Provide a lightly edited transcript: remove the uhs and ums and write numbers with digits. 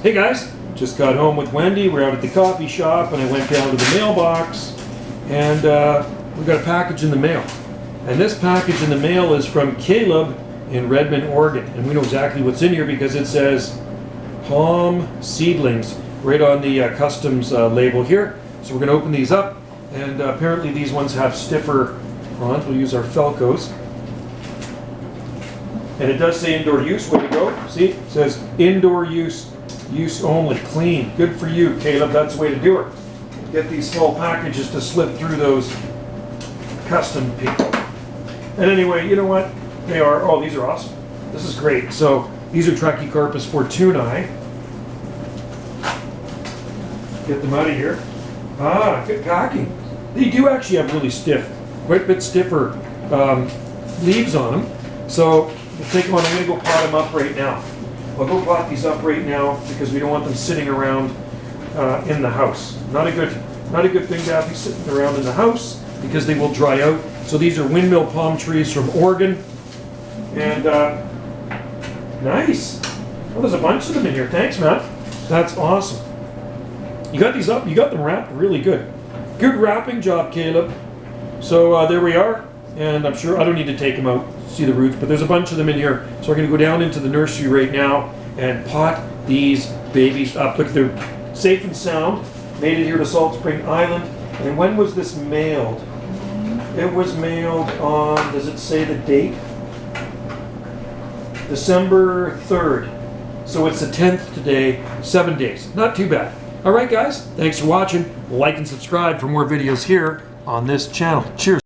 Hey guys, just got home with Wendy. We're out at the coffee shop and I went down to the mailbox and we got a package in the mail. And this package in the mail is from Kaleb in Redmond, Oregon. And we know exactly what's in here because it says palm seedlings right on the customs label here. So we're going to open these up, and apparently these ones have stiffer fronds. We'll use our Felcos. And it does say indoor use. Way to go. See, it says indoor use only, clean. Good for you, Kaleb. That's the way to do it. Get these small packages to slip through those custom people. And anyway, you know what? They are, oh, these are awesome. This is great. So these are Trachycarpus fortunei. Get them out of here. Ah, good packing. They do actually have really stiff, quite a bit stiffer leaves on them. So we'll take them on. I'm going to go pot them up right now. I'll go pot these up right now because we don't want them sitting around in the house. Not a good thing to have these sitting around in the house because they will dry out. So these are windmill palm trees from Oregon, and nice. Well, there's a bunch of them in here. Thanks, Matt. That's awesome. You got these up. You got them wrapped really good. Good wrapping job, Kaleb. So there we are, and I'm sure I don't need to take them out. See the roots, but there's a bunch of them in here. So we're going to go down into the nursery right now and pot these babies up. Look, they're safe and sound. Made it here to Salt Spring Island. And when was this mailed? It was mailed on, does it say the date? December 3rd. So it's the 10th today, 7 days. Not too bad. All right, guys, thanks for watching. Like and subscribe for more videos here on this channel. Cheers.